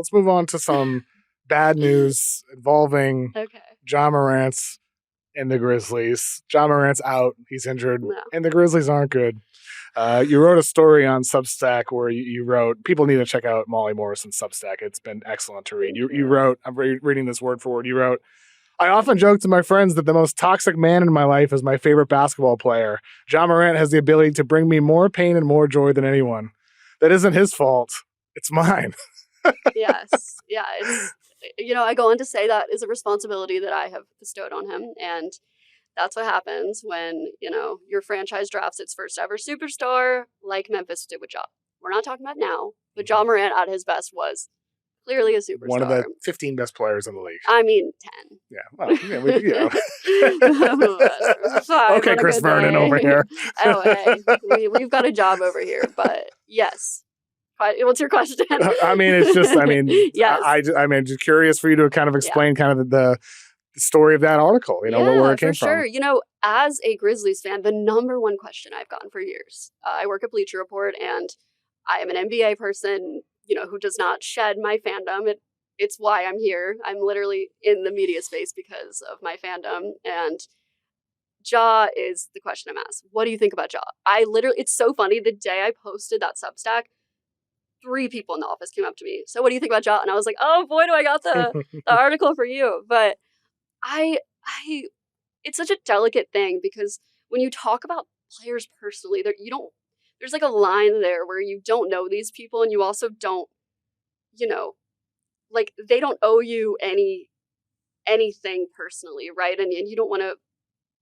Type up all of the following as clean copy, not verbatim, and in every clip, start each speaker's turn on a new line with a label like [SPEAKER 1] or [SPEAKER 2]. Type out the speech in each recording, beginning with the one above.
[SPEAKER 1] Let's move on to some bad news involving
[SPEAKER 2] Okay.
[SPEAKER 1] Ja Morant and the Grizzlies. Ja Morant's out. He's injured.
[SPEAKER 2] No.
[SPEAKER 1] And the Grizzlies aren't good. You wrote a story on Substack where you wrote, people need to check out Molly Morrison's Substack. It's been excellent to read. You wrote, I'm reading this word for word. You wrote, I often joke to my friends that the most toxic man in my life is my favorite basketball player. Ja Morant has the ability to bring me more pain and more joy than anyone. That isn't his fault. It's mine.
[SPEAKER 2] Yes. Yeah. It's, I go on to say that is a responsibility that I have bestowed on him. And that's what happens when, your franchise drafts its first ever superstar, like Memphis did with Ja. We're not talking about now, but Ja Morant at his best was clearly a superstar.
[SPEAKER 1] One of the 15 best players in the league.
[SPEAKER 2] I mean, 10.
[SPEAKER 1] Yeah. Well, okay, Chris Vernon over here.
[SPEAKER 2] Oh, hey, we've got a job over here, but yes. What's your question?
[SPEAKER 1] It's just,
[SPEAKER 2] yes.
[SPEAKER 1] I'm just curious for you to kind of explain kind of the story of that article, where it came from.
[SPEAKER 2] For sure. As a Grizzlies fan, the number one question I've gotten for years, I work at Bleacher Report and I am an NBA person, who does not shed my fandom. It's why I'm here. I'm literally in the media space because of my fandom. And Ja is the question I'm asked. What do you think about Ja? It's so funny. The day I posted that Substack, 3 people in the office came up to me. So what do you think about Ja? And I was like, oh boy, do I got the article for you. But it's such a delicate thing because when you talk about players personally, there's like a line there where you don't know these people and you also don't, they don't owe you anything personally, right? And you don't want to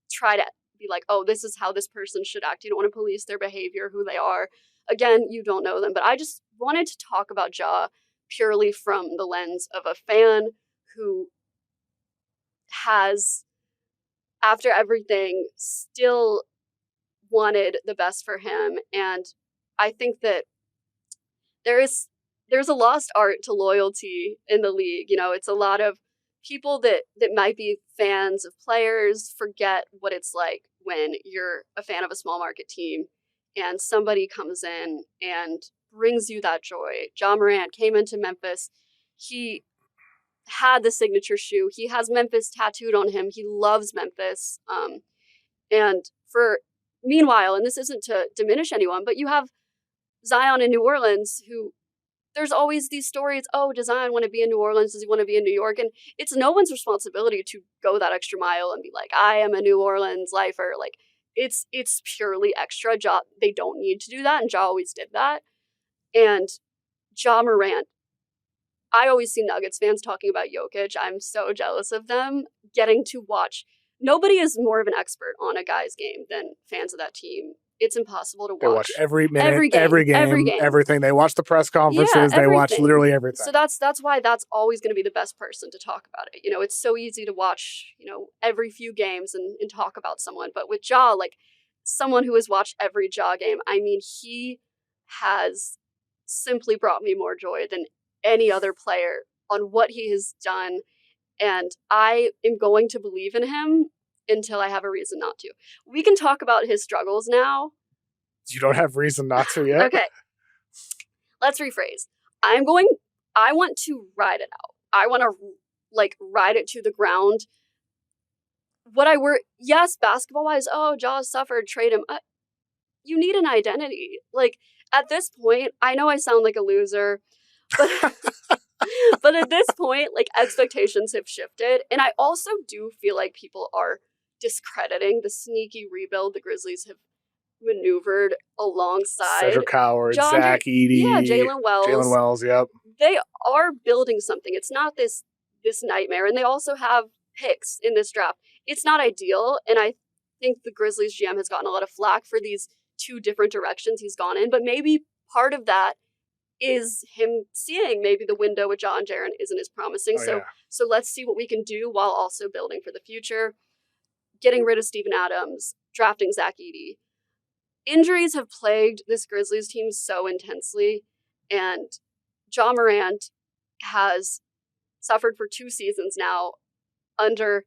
[SPEAKER 2] try to be like, oh, this is how this person should act. You don't want to police their behavior, who they are. Again, you don't know them. But I just wanted to talk about Ja purely from the lens of a fan who has, after everything, still wanted the best for him. And I think that there's a lost art to loyalty in the league. It's a lot of people that might be fans of players forget what it's like when you're a fan of a small market team and somebody comes in and brings you that joy. Ja Morant came into Memphis. He had the signature shoe. He has Memphis tattooed on him. He loves Memphis. Meanwhile, and this isn't to diminish anyone, but you have Zion in New Orleans who there's always these stories, oh, does Zion want to be in New Orleans? Does he want to be in New York? And it's no one's responsibility to go that extra mile and be like, I am a New Orleans lifer. Like, it's purely extra. They don't need to do that, and Ja always did that. And Ja Morant, I always see Nuggets fans talking about Jokic. I'm so jealous of them getting to watch. Nobody is more of an expert on a guy's game than fans of that team. It's impossible to watch.
[SPEAKER 1] They watch every minute, every game, everything. They watch the press conferences. They watch literally everything.
[SPEAKER 2] So that's why that's always going to be the best person to talk about it. It's so easy to watch, every few games and talk about someone. But with Ja, like someone who has watched every Ja game, he has simply brought me more joy than any other player on what he has done. And I am going to believe in him until I have a reason not to. We can talk about his struggles now.
[SPEAKER 1] You don't have reason not to yet?
[SPEAKER 2] Okay. Let's rephrase. I want to ride it out. I want to ride it to the ground. Yes, basketball-wise, oh, Ja suffered, trade him. You need an identity. At this point, I know I sound like a loser, but but at this point, expectations have shifted. And I also do feel like people are discrediting the sneaky rebuild the Grizzlies have maneuvered alongside.
[SPEAKER 1] Cedric Coward, Zach Edey.
[SPEAKER 2] Yeah, Jalen
[SPEAKER 1] Wells, yep.
[SPEAKER 2] They are building something. It's not this nightmare. And they also have picks in this draft. It's not ideal. And I think the Grizzlies GM has gotten a lot of flack for these 2 different directions he's gone in. But maybe part of that is him seeing maybe the window with Ja and Jaren isn't as promising. So let's see what we can do while also building for the future. Getting rid of Steven Adams, drafting Zach Edey. Injuries have plagued this Grizzlies team so intensely, and Ja Morant has suffered for 2 seasons now under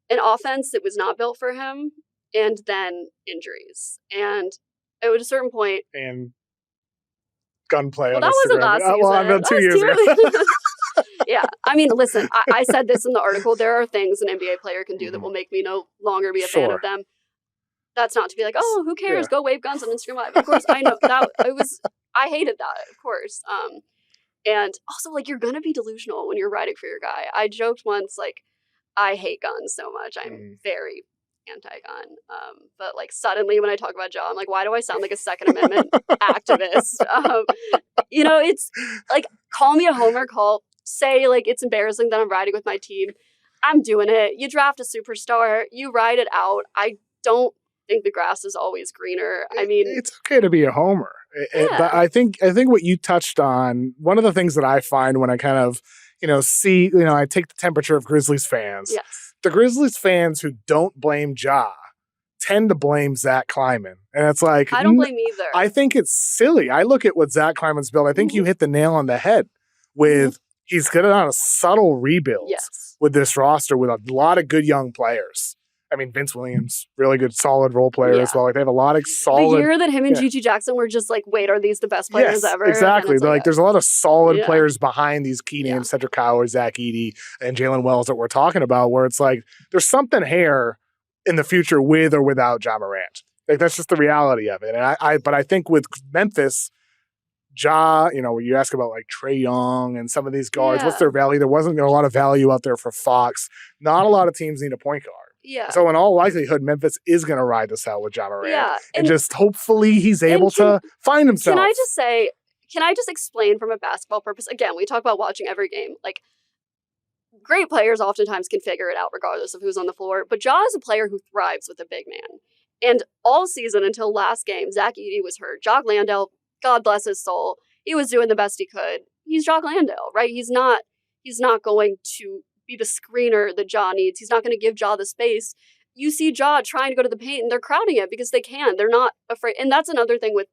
[SPEAKER 2] an offense that was not built for him, and then injuries. And at a certain point...
[SPEAKER 1] And gunplay
[SPEAKER 2] Well,
[SPEAKER 1] on
[SPEAKER 2] that wasn't
[SPEAKER 1] Instagram.
[SPEAKER 2] last season.
[SPEAKER 1] Well, I've done
[SPEAKER 2] That
[SPEAKER 1] 2
[SPEAKER 2] was
[SPEAKER 1] years ago.
[SPEAKER 2] Yeah, I mean, listen, I said this in the article. There are things an NBA player can do that
[SPEAKER 1] Mhm.
[SPEAKER 2] will make me no longer be a fan
[SPEAKER 1] Sure.
[SPEAKER 2] of them. That's not to be like, oh, who cares?
[SPEAKER 1] Yeah.
[SPEAKER 2] Go wave guns on Instagram Live. Of course, I know that it was. I hated that, of course. And also, like, you're gonna be delusional when you're riding for your guy. I joked once, like, I hate guns so much. I'm very anti-gun. But like suddenly when I talk about Ja, I'm like, why do I sound like a Second Amendment activist? You know, it's like, call me a homer, say like it's embarrassing that I'm riding with my team. I'm doing it. You draft a superstar, you ride it out. I don't think the grass is always greener. I mean,
[SPEAKER 1] it's okay to be a homer. But I think what you touched on, one of the things that I find when I kind of, see, I take the temperature of Grizzlies fans.
[SPEAKER 2] yes.
[SPEAKER 1] The Grizzlies fans who don't blame Ja tend to blame Zach Kleiman. And it's like,
[SPEAKER 2] I don't blame either.
[SPEAKER 1] I think it's silly. I look at what Zach Kleiman's built. I think you hit the nail on the head with he's getting on a subtle rebuild with this roster with a lot of good young players. I mean, Vince Williams, really good, solid role player as well. Like, they have a lot of solid.
[SPEAKER 2] The year that him and Gigi Jackson were just like, wait, are these the best players ever?
[SPEAKER 1] Exactly. Like, there's a lot of solid players behind these key names, Cedric Coward, Zach Edey, and Jalen Wells that we're talking about, where it's like, there's something here in the future with or without Ja Morant. Like, that's just the reality of it. And but I think with Memphis, Ja, when you ask about like Trae Young and some of these guards, what's their value? There wasn't a lot of value out there for Fox. Not a lot of teams need a point guard.
[SPEAKER 2] Yeah.
[SPEAKER 1] So in all likelihood, Memphis is going to ride this out with Ja Morant.
[SPEAKER 2] Yeah.
[SPEAKER 1] And just hopefully he's able to find himself.
[SPEAKER 2] Can I just explain from a basketball purpose? Again, we talk about watching every game. Like, great players oftentimes can figure it out regardless of who's on the floor. But Ja is a player who thrives with a big man. And all season until last game, Zach Edey was hurt. Jock Landale, God bless his soul, he was doing the best he could. He's Jock Landale, right? He's not going to be the screener that Ja needs. He's not going to give Ja the space. You see Ja trying to go to the paint and they're crowding it because they can. They're not afraid. And that's another thing with,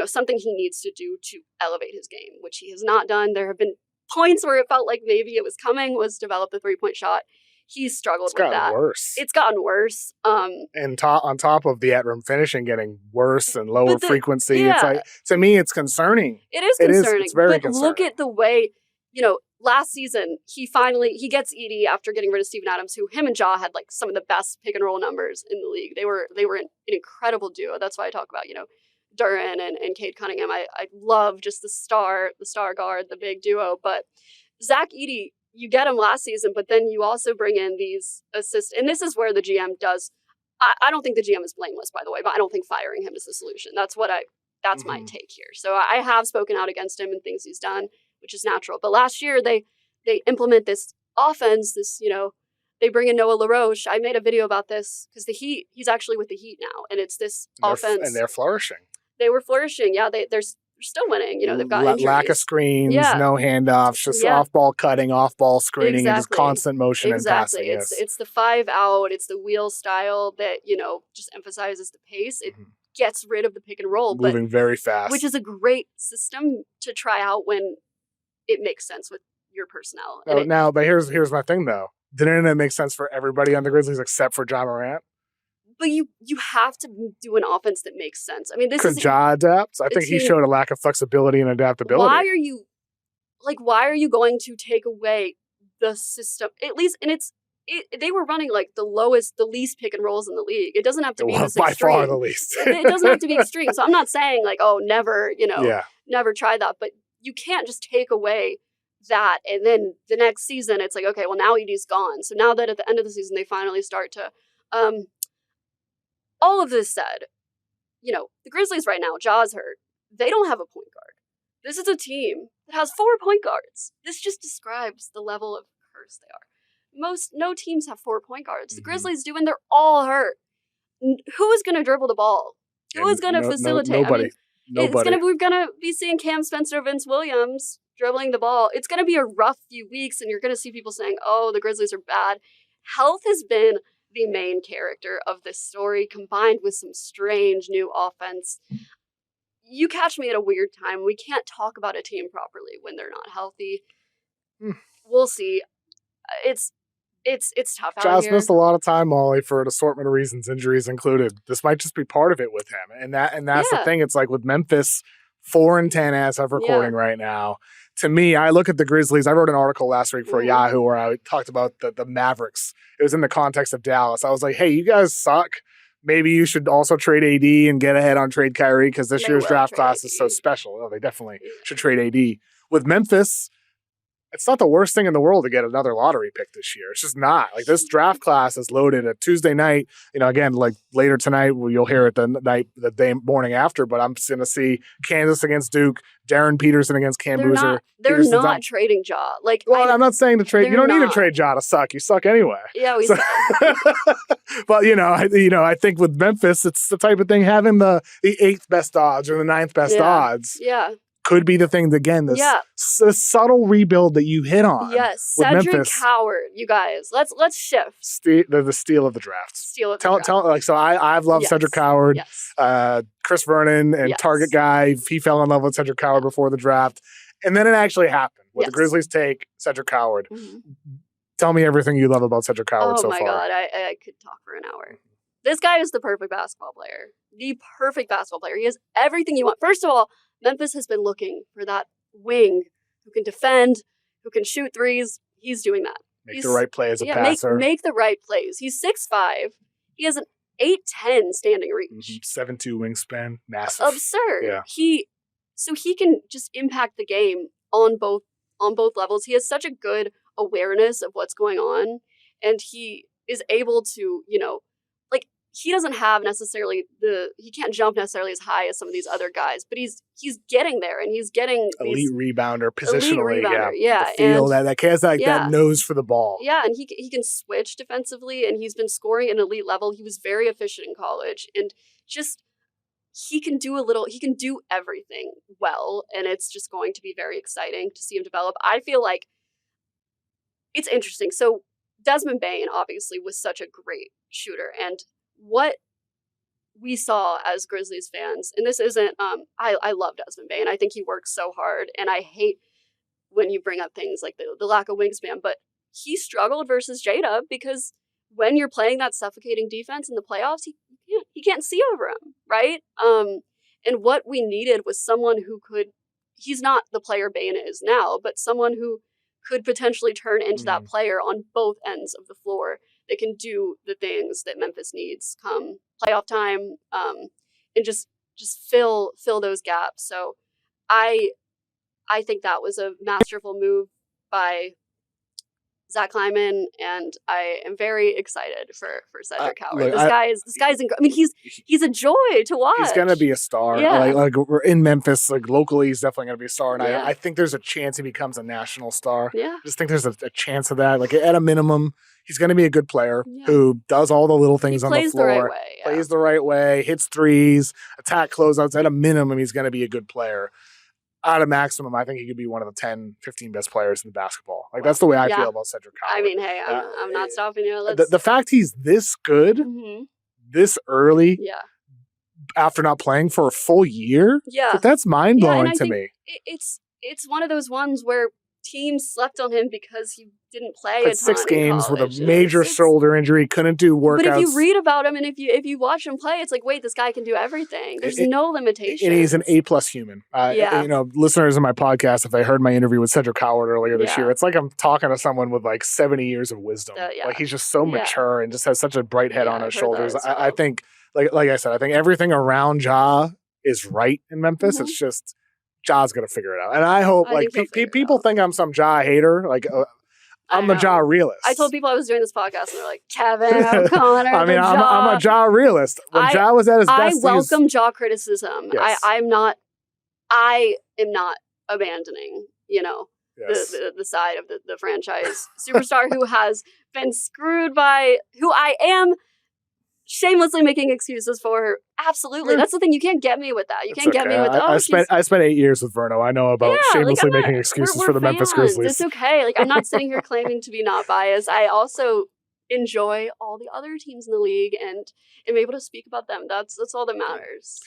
[SPEAKER 2] something he needs to do to elevate his game, which he has not done. There have been points where it felt like maybe it was coming, was develop the 3-point shot. He's struggled with that. It's gotten worse.
[SPEAKER 1] And on top of the at-rim finishing getting worse and lower frequency, it's like, to me, it's concerning.
[SPEAKER 2] It is concerning.
[SPEAKER 1] It's very concerning.
[SPEAKER 2] Look at the way, last season, he gets Edey after getting rid of Steven Adams, who him and Ja had like some of the best pick and roll numbers in the league. They were an incredible duo. That's why I talk about, Duren and Cade Cunningham. I love just the star guard, the big duo. But Zach Edey, you get him last season, but then you also bring in these assists. And this is where the GM does. I don't think the GM is blameless, by the way, but I don't think firing him is the solution. That's my take here. So I have spoken out against him and things he's done, which is natural. But last year they implement this offense, they bring in Noah LaRoche. I made a video about this because he's actually with the Heat now, and it's this offense.
[SPEAKER 1] And they're flourishing.
[SPEAKER 2] They were flourishing. Yeah, they're still winning. They've got injuries.
[SPEAKER 1] Lack of screens, no handoffs, just off-ball cutting, off-ball screening, and just constant motion and passing.
[SPEAKER 2] It's the 5 out. It's the wheel style that, just emphasizes the pace. It gets rid of the pick and roll.
[SPEAKER 1] Moving very fast.
[SPEAKER 2] Which is a great system to try out when it makes sense with your personnel.
[SPEAKER 1] But here's my thing, though. Didn't it make sense for everybody on the Grizzlies except for Ja Morant?
[SPEAKER 2] But you have to do an offense that makes sense. I mean,
[SPEAKER 1] Could Ja adapt? I think he showed a lack of flexibility and adaptability.
[SPEAKER 2] Why are you going to take away the system? At least, and they were running like the least pick and rolls in the league. It doesn't have to be this
[SPEAKER 1] by
[SPEAKER 2] extreme.
[SPEAKER 1] Far the least.
[SPEAKER 2] It doesn't have to be extreme. So I'm not saying like, oh, never, never try that. But you can't just take away that and then the next season it's like, okay, well now Edey's gone. So now that at the end of the season they finally start to all of this said, the Grizzlies right now, Ja's hurt. They don't have a point guard. This is a team that has 4 point guards. This just describes the level of curse they are. No teams have 4 point guards. The Grizzlies do, and they're all hurt. Who is going to dribble the ball? Who is going to facilitate?
[SPEAKER 1] Nobody.
[SPEAKER 2] We're going to be seeing Cam Spencer, Vince Williams dribbling the ball. It's going to be a rough few weeks, and you're going to see people saying, oh, the Grizzlies are bad. Health has been the main character of this story, combined with some strange new offense. You catch me at a weird time. We can't talk about a team properly when they're not healthy. We'll see. It's tough out
[SPEAKER 1] Ja's
[SPEAKER 2] here.
[SPEAKER 1] missed a lot of time, Molly, for an assortment of reasons, injuries included. This might just be part of it with him, and that's the thing. It's like with Memphis, 4-10 as of recording right now. To me, I look at the Grizzlies. I wrote an article last week for Yahoo where I talked about the Mavericks. It was in the context of Dallas. I was like, hey, you guys suck. Maybe you should also trade AD and get ahead on trade Kyrie because this year's draft class is so special. Oh, they definitely should trade AD. With Memphis, it's not the worst thing in the world to get another lottery pick this year. It's just not. Like, this draft class is loaded at Tuesday night. You know, again, like later tonight, you'll hear it the day morning after, but I'm going to see Kansas against Duke, Darren Peterson against Cam Boozer.
[SPEAKER 2] They're not trading Ja. Like,
[SPEAKER 1] well, I'm not saying to trade. You don't need to trade Ja to suck. You suck anyway.
[SPEAKER 2] Yeah, we
[SPEAKER 1] But, I think with Memphis, it's the type of thing having the 8th best odds or the 9th best odds.
[SPEAKER 2] Yeah.
[SPEAKER 1] Could be the thing, again, this subtle rebuild that you hit on.
[SPEAKER 2] Yes, Cedric Coward, you guys. Let's shift.
[SPEAKER 1] The steal of the draft. I've loved Cedric Coward.
[SPEAKER 2] Yes.
[SPEAKER 1] Chris Vernon and Target guy, he fell in love with Cedric Coward before the draft. And then it actually happened. Where the Grizzlies take Cedric Coward. Mm-hmm. Tell me everything you love about Cedric Coward so far.
[SPEAKER 2] Oh my God, I could talk for an hour. This guy is the perfect basketball player. The perfect basketball player. He has everything you want. First of all, Memphis has been looking for that wing who can defend, who can shoot threes. He's doing that.
[SPEAKER 1] Make the right play as a passer.
[SPEAKER 2] Make the right plays. He's 6'5". He has an 8'10" standing reach.
[SPEAKER 1] 7'2" wingspan. Massive.
[SPEAKER 2] Absurd.
[SPEAKER 1] Yeah.
[SPEAKER 2] He can just impact the game on both levels. He has such a good awareness of what's going on, and he is able to, he doesn't have necessarily he can't jump necessarily as high as some of these other guys, but he's getting there, and he's getting
[SPEAKER 1] elite rebounder positionally.
[SPEAKER 2] Yeah.
[SPEAKER 1] The feel that has that nose for the ball.
[SPEAKER 2] Yeah, and he can switch defensively, and he's been scoring at an elite level. He was very efficient in college, and just he can do everything well, and it's just going to be very exciting to see him develop. I feel like it's interesting. So Desmond Bane obviously was such a great shooter, and what we saw as Grizzlies fans, and this isn't, I love Desmond Bane. I think he works so hard, and I hate when you bring up things like the lack of wingspan, but he struggled versus J-Dub because when you're playing that suffocating defense in the playoffs, he can't see over him, right? And what we needed was someone who he's not the player Bane is now, but someone who could potentially turn into that player on both ends of the floor that can do the things that Memphis needs come playoff time, and just fill those gaps. So I think that was a masterful move by Zach Kleiman, and I am very excited for Cedric Coward. This guy's incredible. I mean, he's a joy to watch.
[SPEAKER 1] He's gonna be a star.
[SPEAKER 2] Yeah.
[SPEAKER 1] Like we're in Memphis, like locally, he's definitely gonna be a star. And I think there's a chance he becomes a national star.
[SPEAKER 2] Yeah.
[SPEAKER 1] I just think there's a chance of that. Like, at a minimum, he's gonna be a good player who does all the little things on the floor, plays the right way, hits threes, attack closeouts. At a minimum, he's gonna be a good player. At a maximum, I think he could be one of the 10, 15 best players in basketball. Like, that's the way I feel about Cedric Coward.
[SPEAKER 2] I mean, hey, I'm not stopping you.
[SPEAKER 1] The fact he's this good, this early, after not playing for a full year, that's mind-blowing to me.
[SPEAKER 2] It's one of those ones where teams slept on him because he didn't play a ton
[SPEAKER 1] 6 games with a
[SPEAKER 2] in
[SPEAKER 1] major shoulder injury, couldn't do workouts.
[SPEAKER 2] But if you read about him and if you watch him play, it's like, wait, this guy can do everything. There's no limitations.
[SPEAKER 1] And he's an A+ human. Listeners of my podcast, if they heard my interview with Cedric Coward earlier this year, it's like I'm talking to someone with like 70 years of wisdom. Like, he's just so mature and just has such a bright head on his shoulders. I think, like I said, I think everything around Ja is right in Memphis. It's just Ja's going to figure it out. And I hope, people think I'm some Ja hater. Like, I'm a Ja realist.
[SPEAKER 2] I told people I was doing this podcast, and they're like, Kevin O'Connor.
[SPEAKER 1] I mean, I'm a Ja realist. When Ja was at his best,
[SPEAKER 2] I welcome Ja criticism. Yes. I am not abandoning, the side of the franchise superstar who has been screwed by, who I am shamelessly making excuses for. Absolutely. That's the thing. You can't get me with that. You can't get me with,
[SPEAKER 1] I spent 8 years with Verno. I know about shamelessly making excuses for the Memphis Grizzlies.
[SPEAKER 2] It's okay. Like, I'm not sitting here claiming to be not biased. I also enjoy all the other teams in the league and am able to speak about them. That's all that matters.